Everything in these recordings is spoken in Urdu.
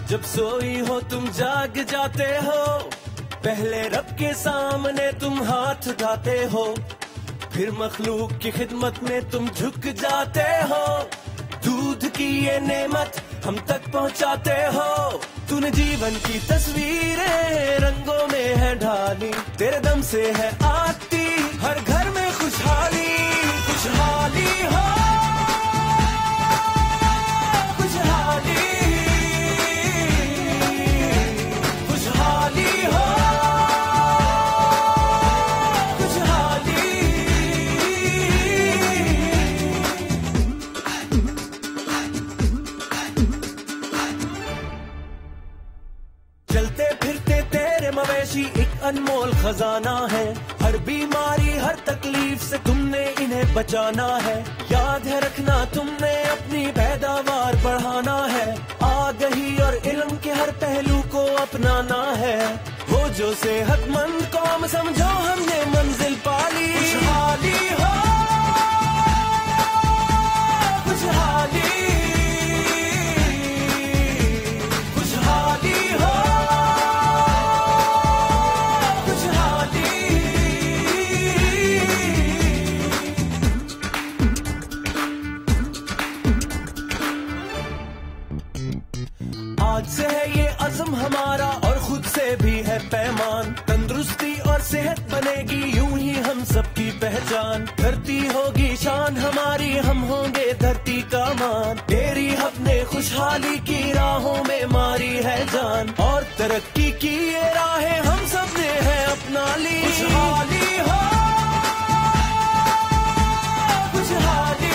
جب سوئی ہو تم جاگ جاتے ہو، پہلے رب کے سامنے تم ہاتھ اٹھاتے ہو، پھر مخلوق کی خدمت میں تم جھک جاتے ہو، دودھ کی یہ نعمت ہم تک پہنچاتے ہو، تو نے جیون کی تصویریں رنگوں میں ہے ڈھالی، تیرے دم سے ہے آتی ہر گھر میں خوشحالی، خوشحالی ہو ایک انمول خزانہ ہے، ہر بیماری ہر تکلیف سے تم نے انہیں بچانا ہے، یاد ہے رکھنا تم نے اپنی پیداوار بڑھانا ہے، آگہی اور علم کے ہر پہلو کو اپنانا ہے، وہ جو صحت مند قوم سمجھو ہم نے منزل پالی، خوشحالی ہو خوشحالی سے ہے یہ عزم ہمارا اور خود سے بھی ہے پیمان، تندرستی اور صحت بنے گی یوں ہی ہم سب کی پہچان، دھرتی ہوگی شان ہماری ہم ہوں گے دھرتی کا مان، تیری اپنے خوشحالی کی راہوں میں ماری ہے جان، اور ترقی کی یہ راہیں ہم سب نے ہے اپنا لی، خوشحالی ہو خوشحالی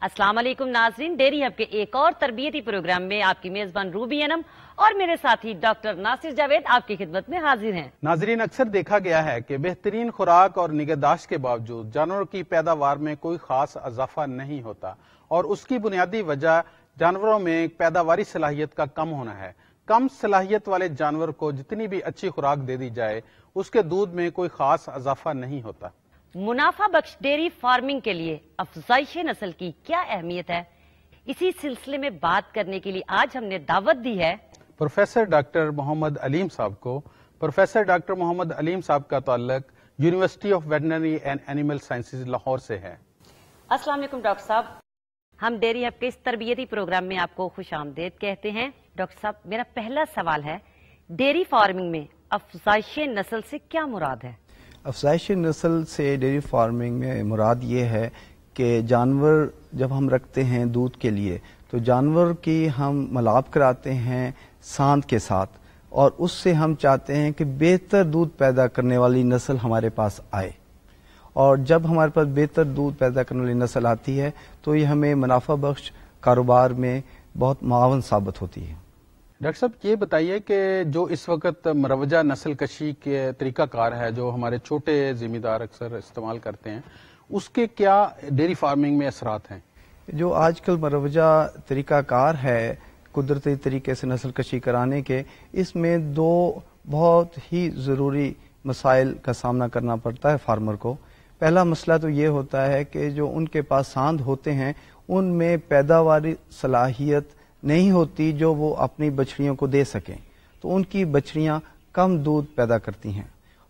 السلام علیکم ناظرین، ڈیری ہب کے ایک اور تربیتی پروگرام میں آپ کی میزبان روبی انم اور میرے ساتھی ڈاکٹر ناصر جاوید آپ کی خدمت میں حاضر ہیں۔ ناظرین، اکثر دیکھا گیا ہے کہ بہترین خوراک اور نگہداشت کے باوجود جانوروں کی پیداوار میں کوئی خاص اضافہ نہیں ہوتا، اور اس کی بنیادی وجہ جانوروں میں پیداواری صلاحیت کا کم ہونا ہے۔ کم صلاحیت والے جانور کو جتنی بھی اچھی خوراک دے دی جائے اس کے دودھ میں کوئی خاص اضافہ نہیں ہوتا۔ منافع بخش ڈیری فارمنگ کے لیے افزائش نسل کی کیا اہمیت ہے، اسی سلسلے میں بات کرنے کے لیے آج ہم نے دعوت دی ہے پروفیسر ڈاکٹر محمد علیم صاحب کو۔ پروفیسر ڈاکٹر محمد علیم صاحب کا تعلق university of veterinary and animal sciences Lahore سے ہے۔ السلام علیکم ڈاکٹر صاحب، ہم ڈیری ہب کے اس تربیتی پروگرام میں آپ کو خوش آمدید کہتے ہیں۔ ڈاکٹر صاحب، میرا پہلا سوال ہے، ڈیری فارمنگ میں افزائش نسل سے کیا مراد ہے؟ افزائش نسل سے ڈیری فارمنگ میں مراد یہ ہے کہ جانور جب ہم رکھتے ہیں دودھ کے لیے تو جانور کی ہم ملاپ کراتے ہیں سانت کے ساتھ، اور اس سے ہم چاہتے ہیں کہ بہتر دودھ پیدا کرنے والی نسل ہمارے پاس آئے، اور جب ہمارے پاس بہتر دودھ پیدا کرنے والی نسل آتی ہے تو یہ ہمیں منافع بخش کاروبار میں بہت معاون ثابت ہوتی ہے۔ ڈاکٹر صاحب، یہ بتائیے کہ جو اس وقت مروجہ نسل کشی کے طریقہ کار ہے جو ہمارے چھوٹے ذمہ دار اکثر استعمال کرتے ہیں، اس کے کیا ڈیری فارمنگ میں اثرات ہیں؟ جو آج کل مروجہ طریقہ کار ہے قدرتی طریقے سے نسل کشی کرانے کے، اس میں دو بہت ہی ضروری مسائل کا سامنا کرنا پڑتا ہے فارمر کو۔ پہلا مسئلہ تو یہ ہوتا ہے کہ جو ان کے پاس ساندھ ہوتے ہیں ان میں پیداواری صلاحیت نہیں ہوتی جو وہ اپنی بچڑیوں کو دے سکیں، تو ان کی بچڑیاں کم دودھ پیدا کرتی ہیں۔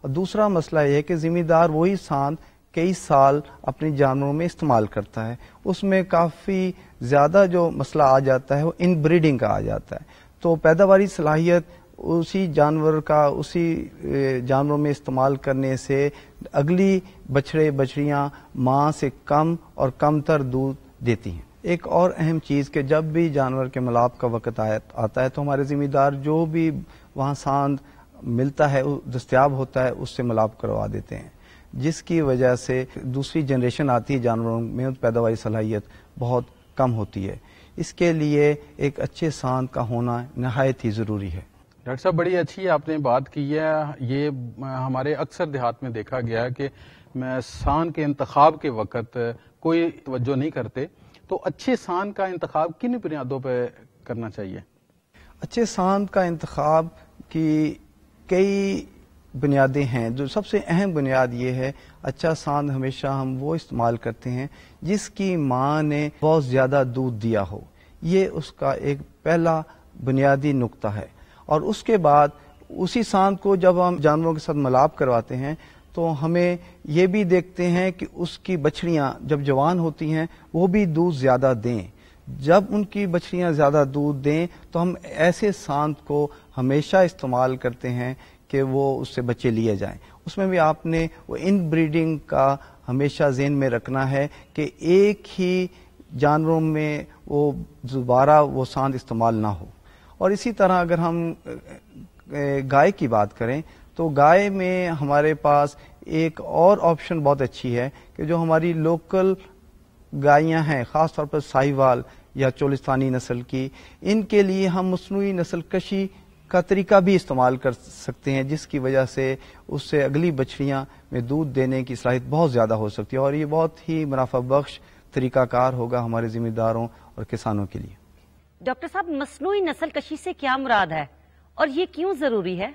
اور دوسرا مسئلہ یہ ہے کہ ذمہ دار وہی ساندھ کئی سال اپنے جانوروں میں استعمال کرتا ہے، اس میں کافی زیادہ جو مسئلہ آ جاتا ہے وہ ان بریڈنگ کا آ جاتا ہے، تو پیداواری صلاحیت اسی جانور کا اسی جانوروں میں استعمال کرنے سے اگلی بچڑے بچڑیاں ماں سے کم اور کم تر دودھ دیتی ہیں۔ ایک اور اہم چیز کہ جب بھی جانور کے ملاپ کا وقت آتا ہے تو ہمارے ذمہ دار جو بھی وہاں ساندھ ملتا ہے دستیاب ہوتا ہے اس سے ملاپ کروا دیتے ہیں، جس کی وجہ سے دوسری جنریشن آتی ہے جانوروں میں پیداواری صلاحیت بہت کم ہوتی ہے۔ اس کے لیے ایک اچھے ساندھ کا ہونا نہایت ہی ضروری ہے۔ ڈاکٹر صاحب بڑی اچھی آپ نے بات کی ہے، یہ ہمارے اکثر دیہات میں دیکھا گیا ہے کہ ساندھ کے انتخاب کے وقت کوئی توجہ نہیں کرتے، تو اچھے ساندھ کا انتخاب کن بنیادوں پہ کرنا چاہیے؟ اچھے ساندھ کا انتخاب کی کئی بنیادیں ہیں۔ جو سب سے اہم بنیاد یہ ہے، اچھا ساندھ ہمیشہ ہم وہ استعمال کرتے ہیں جس کی ماں نے بہت زیادہ دودھ دیا ہو، یہ اس کا ایک پہلا بنیادی نقطہ ہے۔ اور اس کے بعد اسی ساندھ کو جب ہم جانوروں کے ساتھ ملاپ کرواتے ہیں تو ہمیں یہ بھی دیکھتے ہیں کہ اس کی بچڑیاں جب جوان ہوتی ہیں وہ بھی دودھ زیادہ دیں۔ جب ان کی بچڑیاں زیادہ دودھ دیں تو ہم ایسے ساندھ کو ہمیشہ استعمال کرتے ہیں کہ وہ اس سے بچے لیے جائیں۔ اس میں بھی آپ نے وہ ان بریڈنگ کا ہمیشہ ذہن میں رکھنا ہے کہ ایک ہی جانوروں میں وہ دوبارہ وہ ساندھ استعمال نہ ہو۔ اور اسی طرح اگر ہم گائے کی بات کریں تو گائے میں ہمارے پاس ایک اور آپشن بہت اچھی ہے کہ جو ہماری لوکل گائیاں ہیں، خاص طور پر ساہیوال یا چولستانی نسل کی، ان کے لیے ہم مصنوعی نسل کشی کا طریقہ بھی استعمال کر سکتے ہیں، جس کی وجہ سے اس سے اگلی بچڑیاں میں دودھ دینے کی صلاحیت بہت زیادہ ہو سکتی ہے، اور یہ بہت ہی منافع بخش طریقہ کار ہوگا ہمارے ذمہ داروں اور کسانوں کے لیے۔ ڈاکٹر صاحب، مصنوعی نسل کشی سے کیا مراد ہے اور یہ کیوں ضروری ہے؟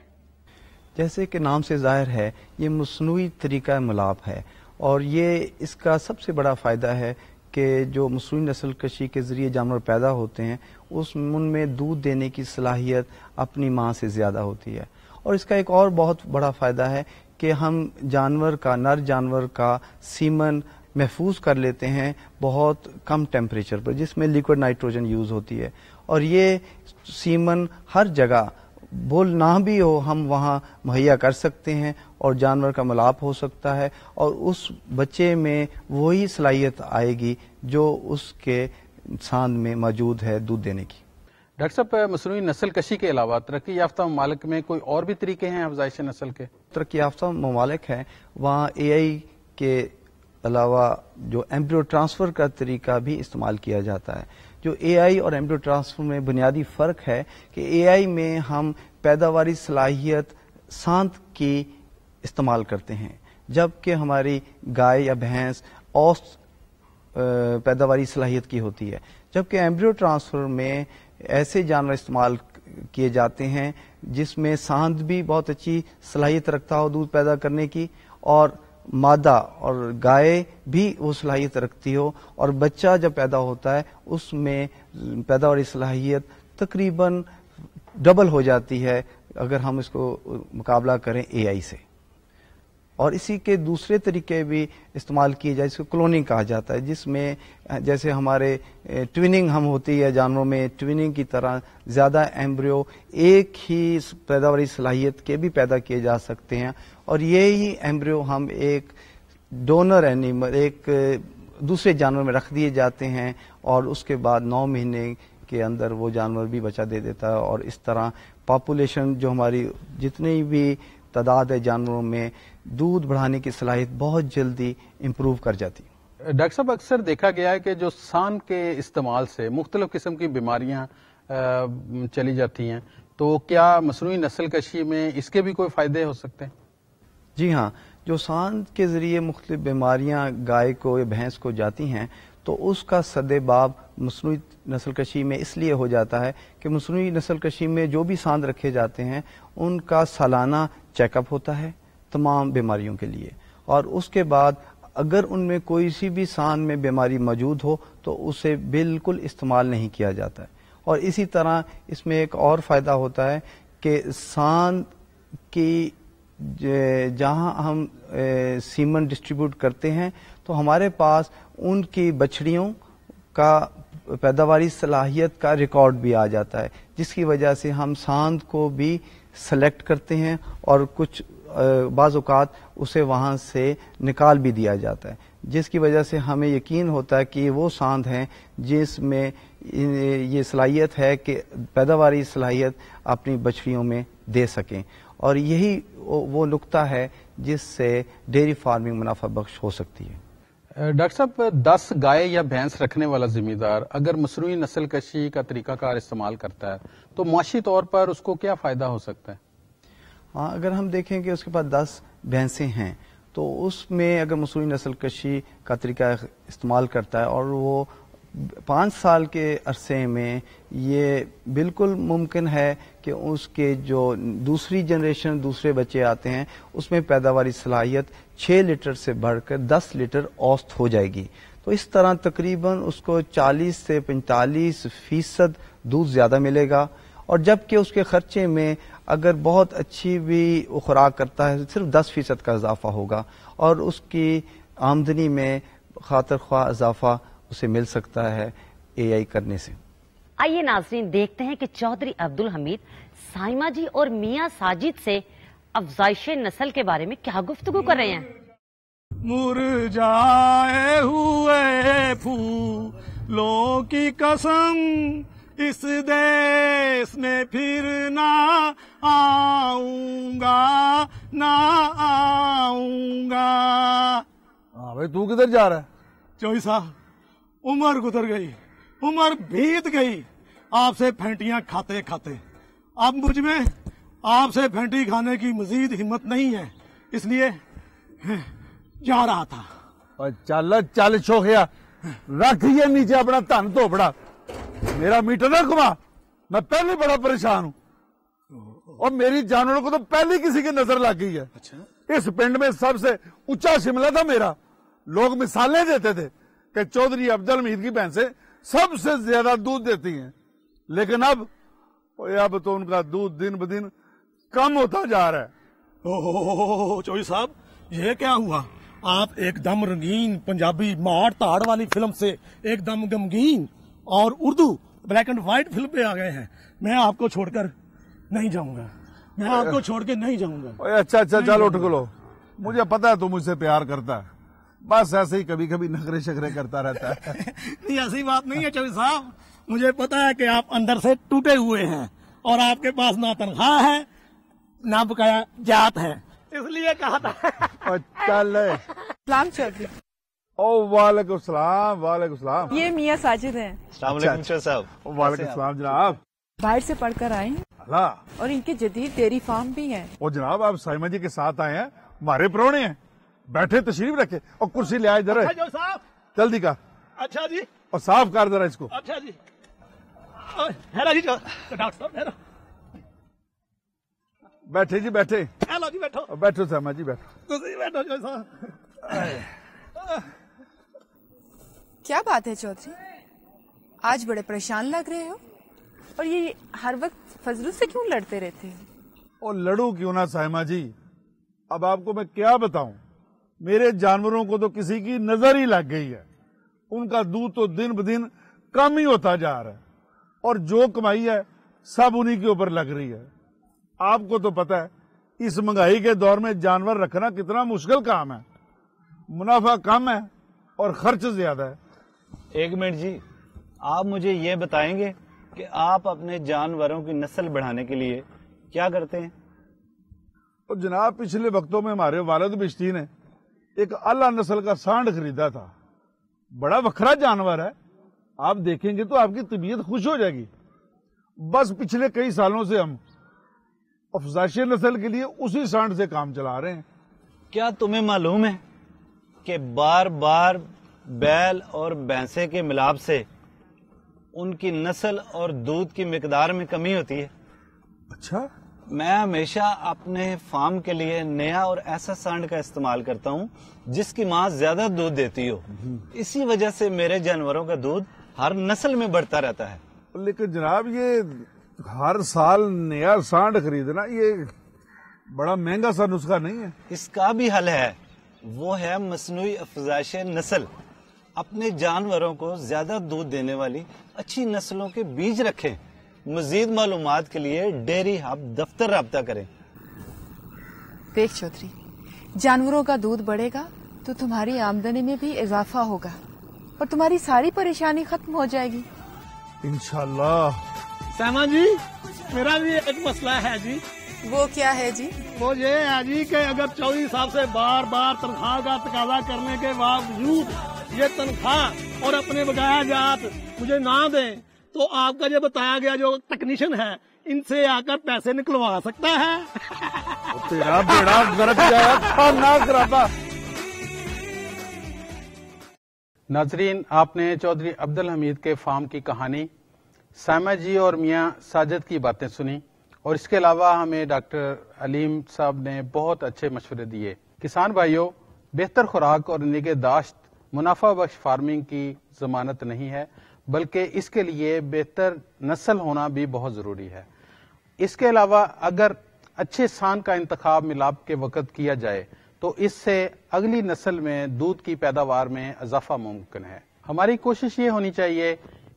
جیسے کہ نام سے ظاہر ہے، یہ مصنوعی طریقہ ملاپ ہے، اور یہ اس کا سب سے بڑا فائدہ ہے کہ جو مصنوعی نسل کشی کے ذریعے جانور پیدا ہوتے ہیں ان میں دودھ دینے کی صلاحیت اپنی ماں سے زیادہ ہوتی ہے۔ اور اس کا ایک اور بہت بڑا فائدہ ہے کہ ہم نر جانور کا سیمن محفوظ کر لیتے ہیں بہت کم ٹیمپریچر پر، جس میں لیکوڈ نائٹروجن یوز ہوتی ہے، اور یہ سیمن ہر جگہ بول نہ بھی ہو ہم وہاں مہیا کر سکتے ہیں، اور جانور کا ملاپ ہو سکتا ہے، اور اس بچے میں وہی صلاحیت آئے گی جو اس کے ساندھ میں موجود ہے دودھ دینے کی۔ ڈاکٹر صاحب، مصنوعی نسل کشی کے علاوہ ترقی یافتہ ممالک میں کوئی اور بھی طریقے ہیں افزائش نسل کے؟ ترقی یافتہ ممالک ہیں، وہاں اے آئی کے علاوہ جو ایمبریو ٹرانسفر کا طریقہ بھی استعمال کیا جاتا ہے۔ جو اے آئی اور ایمبریو ٹرانسفر میں بنیادی فرق ہے کہ اے آئی میں ہم پیداواری صلاحیت ساندھ کی استعمال کرتے ہیں، جبکہ ہماری گائے یا بھینس اوسط پیداواری صلاحیت کی ہوتی ہے، جبکہ ایمبریو ٹرانسفر میں ایسے جانور استعمال کیے جاتے ہیں جس میں ساندھ بھی بہت اچھی صلاحیت رکھتا ہو دودھ پیدا کرنے کی، اور مادہ اور گائے بھی وہ صلاحیت رکھتی ہو، اور بچہ جب پیدا ہوتا ہے اس میں پیداواری صلاحیت تقریباً ڈبل ہو جاتی ہے اگر ہم اس کو مقابلہ کریں اے آئی سے۔ اور اسی کے دوسرے طریقے بھی استعمال کیے جائے، جس کو کلوننگ کہا جاتا ہے، جس میں جیسے ہمارے ٹویننگ ہم ہوتی ہے جانوروں میں، ٹویننگ کی طرح زیادہ ایمبریو ایک ہی پیداواری صلاحیت کے بھی پیدا کیے جا سکتے ہیں، اور یہی ایمبریو ہم ایک ڈونر اینیمل ایک دوسرے جانور میں رکھ دیے جاتے ہیں، اور اس کے بعد 9 مہینے کے اندر وہ جانور بھی بچہ دے دیتا ہے، اور اس طرح پاپولیشن جو ہماری جتنی بھی تعداد ہے جانوروں میں دودھ بڑھانے کی صلاحیت بہت جلدی امپروو کر جاتی ہے۔ ڈاکٹر صاحب، اکثر دیکھا گیا ہے کہ جو ساندھ کے استعمال سے مختلف قسم کی بیماریاں چلی جاتی ہیں، تو کیا مصنوعی نسل کشی میں اس کے بھی کوئی فائدے ہو سکتے ہیں؟ جی ہاں، جو ساندھ کے ذریعے مختلف بیماریاں گائے کو یا بھینس کو جاتی ہیں تو اس کا سدباب مصنوعی نسل کشی میں اس لیے ہو جاتا ہے کہ مصنوعی نسل کشی میں جو بھی ساندھ رکھے جاتے ہیں ان کا سالانہ چیک اپ ہوتا ہے تمام بیماریوں کے لیے، اور اس کے بعد اگر ان میں کوئی سی بھی ساندھ میں بیماری موجود ہو تو اسے بالکل استعمال نہیں کیا جاتا ہے۔ اور اسی طرح اس میں ایک اور فائدہ ہوتا ہے کہ ساندھ کی جہاں ہم سیمن ڈسٹریبیوٹ کرتے ہیں تو ہمارے پاس ان کی بچڑیوں کا پیداواری صلاحیت کا ریکارڈ بھی آ جاتا ہے، جس کی وجہ سے ہم ساندھ کو بھی سلیکٹ کرتے ہیں اور کچھ بعض اوقات اسے وہاں سے نکال بھی دیا جاتا ہے، جس کی وجہ سے ہمیں یقین ہوتا ہے کہ وہ ساندھ ہیں جس میں یہ صلاحیت ہے کہ پیداواری صلاحیت اپنی بچڑیوں میں دے سکیں، اور یہی وہ نقطہ ہے جس سے ڈیری فارمنگ منافع بخش ہو سکتی ہے۔ ڈاکٹر صاحب، 10 گائے یا بھینس رکھنے والا زمیندار اگر مصنوعی نسل کشی کا طریقہ کار استعمال کرتا ہے تو معاشی طور پر اس کو کیا فائدہ ہو سکتا ہے؟ ہاں، اگر ہم دیکھیں کہ اس کے پاس 10 بھینسیں ہیں تو اس میں اگر مصنوعی نسل کشی کا طریقہ استعمال کرتا ہے اور وہ 5 سال کے عرصے میں یہ بالکل ممکن ہے کہ اس کے جو دوسری جنریشن دوسرے بچے آتے ہیں اس میں پیداواری صلاحیت 6 لیٹر سے بڑھ کر 10 لیٹر اوسط ہو جائے گی، تو اس طرح تقریباً اس کو 40 سے 45% دودھ زیادہ ملے گا، اور جبکہ اس کے خرچے میں اگر بہت اچھی بھی خوراک کرتا ہے صرف 10% کا اضافہ ہوگا، اور اس کی آمدنی میں خاطر خواہ اضافہ اسے مل سکتا ہے اے آئی کرنے سے۔ آئیے ناظرین دیکھتے ہیں کہ چودھری عبدالحمید سائمہ جی اور میاں ساجد سے افزائش نسل کے بارے میں کیا گفتگو کر رہے ہیں۔ مرجھائے ہوئے پھولوں کی قسم اس دیس میں پھر نہ آؤں گا، نہ آؤں گا۔ ہاں بھائی، تو کدھر جا رہا ہے؟ چوہی صاحب، عمر گزر گئی، عمر بیت گئی آپ سے پھینٹیاں کھاتے کھاتے، اب مجھ میں آپ سے پھینٹی کھانے کی مزید ہمت نہیں ہے، اس لیے جا رہا تھا۔ اور چل شوخیا، رکھ یہ نیچے اپنا تن توپڑا، میرا میٹر نہ گھما، میں پہلے بڑا پریشان ہوں، اور میری جانوروں کو تو پہلے کسی کی نظر لگ گئی ہے۔ اس پنڈ میں سب سے اونچا شملہ تھا میرا، لوگ مثالیں دیتے تھے کہ چودھری عبدالحمید کی بھینسیں سب سے زیادہ دودھ دیتی ہیں، لیکن اب تو ان کا دودھ دن بدن کم ہوتا جا رہا ہے۔ چوہی صاحب، یہ کیا ہوا؟ آپ ایک دم رنگین پنجابی ماڑ تاڑ والی فلم سے ایک دم غمگین اور Urdu black and white film پہ آ گئے ہیں۔ میں آپ کو چھوڑ کر نہیں جاؤں گا، میں آپ کو چھوڑ کے نہیں جاؤں گا۔ اچھا چل اٹھ گلو، مجھے پتا ہے تو مجھ سے پیار کرتا ہے، بس ایسے ہی کبھی کبھی نخرے شکرے کرتا رہتا ہے۔ نہیں، ایسی بات نہیں ہے چوہی صاحب، مجھے پتا ہے کہ آپ اندر سے ٹوٹے ہوئے ہیں اور آپ کے پاس نہ تنخواہ ہے نہ بقایا جات ہے، اس لیے کہا تھا۔ چل سلام چودھری۔ او وعلیکم السلام۔ وعلیکم السلام۔ یہ میاں ساجد ہیں۔ السلام علیکم شاہ صاحب۔ وعلیکم السلام جناب۔ باہر سے پڑھ کر آئے ہیں اللہ، اور ان کے جدید ڈیری فارم بھی ہیں۔ وہ جناب آپ سائمہ جی کے ساتھ آئے ہیں، ہمارے پرونے ہیں، بیٹھے تشریف رکھے، اور کرسی لے آئے ذرا صاحب، جلدی کا، اچھا جی، اور صاف کر ذرا اس کو۔ اچھا جی، ہیرا جی، ڈاکٹر صاحب ہیرا، بیٹھے جی بیٹھے، ہیلو جی، بیٹھو بیٹھو سائمہ جی بیٹھو۔ بیٹھو چوہی صاحب۔ کیا بات ہے چودھری، آج بڑے پریشان لگ رہے ہو، اور یہ ہر وقت فضلو سے کیوں لڑتے رہتے ہو؟ اور لڑوں کیوں نہ سائمہ جی، اب آپ کو میں کیا بتاؤں، میرے جانوروں کو تو کسی کی نظر ہی لگ گئی ہے، ان کا دودھ تو دن بدن کم ہی ہوتا جا رہا ہے، اور جو کمائی ہے سب انہی کے اوپر لگ رہی ہے۔ آپ کو تو پتا ہے اس مہنگائی کے دور میں جانور رکھنا کتنا مشکل کام ہے، منافع کم ہے اور خرچ زیادہ ہے۔ ایک منٹ جی، آپ مجھے یہ بتائیں گے کہ آپ اپنے جانوروں کی نسل بڑھانے کے لیے کیا کرتے ہیں؟ اور جناب، پچھلے وقتوں میں ہمارے والد بشتی نے ایک اعلیٰ نسل کا سانڈ خریدا تھا، بڑا وکھرا جانور ہے، آپ دیکھیں گے تو آپ کی طبیعت خوش ہو جائے گی۔ بس پچھلے کئی سالوں سے ہم افزائش نسل کے لیے اسی سانڈ سے کام چلا رہے ہیں۔ کیا تمہیں معلوم ہے کہ بار بار بیل اور بھینسے کے ملاپ سے ان کی نسل اور دودھ کی مقدار میں کمی ہوتی ہے؟ اچھا، میں ہمیشہ اپنے فارم کے لیے نیا اور ایسا سانڈ کا استعمال کرتا ہوں جس کی ماں زیادہ دودھ دیتی ہو، اسی وجہ سے میرے جانوروں کا دودھ ہر نسل میں بڑھتا رہتا ہے۔ لیکن جناب، یہ ہر سال نیا سانڈ خریدنا یہ بڑا مہنگا سا نسخہ نہیں ہے؟ اس کا بھی حل ہے، وہ ہے مصنوعی افزائش نسل۔ اپنے جانوروں کو زیادہ دودھ دینے والی اچھی نسلوں کے بیج رکھیں۔ مزید معلومات کے لیے ڈیری ہب دفتر رابطہ کریں۔ دیکھ چودھری، جانوروں کا دودھ بڑھے گا تو تمہاری آمدنی میں بھی اضافہ ہوگا اور تمہاری ساری پریشانی ختم ہو جائے گی انشاءاللہ۔ سیما جی، میرا بھی ایک مسئلہ ہے جی۔ وہ کیا ہے جی؟ وہ یہ ہے جی کہ اگر چودھری صاحب سے بار بار تنخواہ کا تقاضا کرنے کے باوجود یہ تنخواہ اور اپنے بقایا جات مجھے نہ دیں تو آپ کا جو بتایا گیا جو ٹیکنیشین ہے ان سے آ کر پیسے نکلوا سکتا ہے۔ تیرا بیڑا گرک جائے کھانا خرابہ۔ ناظرین، آپ نے چودھری عبدالحمید کے فارم کی کہانی، سائمہ جی اور میاں ساجد کی باتیں سنی، اور اس کے علاوہ ہمیں ڈاکٹر علیم صاحب نے بہت اچھے مشورے دیے۔ کسان بھائیوں، بہتر خوراک اور نگہداشت منافع بخش فارمنگ کی ضمانت نہیں ہے، بلکہ اس کے لیے بہتر نسل ہونا بھی بہت ضروری ہے۔ اس کے علاوہ اگر اچھے سان کا انتخاب ملاب کے وقت کیا جائے تو اس سے اگلی نسل میں دودھ کی پیداوار میں اضافہ ممکن ہے۔ ہماری کوشش یہ ہونی چاہیے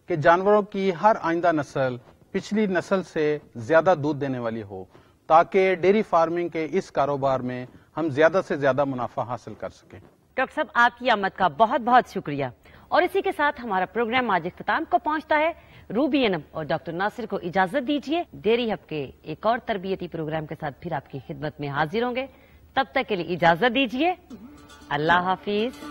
کہ جانوروں کی ہر آئندہ نسل پچھلی نسل سے زیادہ دودھ دینے والی ہو، تاکہ ڈیری فارمنگ کے اس کاروبار میں ہم زیادہ سے زیادہ منافع حاصل کر سکیں۔ ڈاکٹر صاحب، آپ کی آمد کا بہت بہت شکریہ، اور اسی کے ساتھ ہمارا پروگرام آج اختتام کو پہنچتا ہے۔ روبی انم اور ڈاکٹر ناصر کو اجازت دیجیے۔ ڈیری ہب کے ایک اور تربیتی پروگرام کے ساتھ پھر آپ کی خدمت میں حاضر ہوں گے، تب تک کے لیے اجازت دیجیے۔ اللہ حافظ۔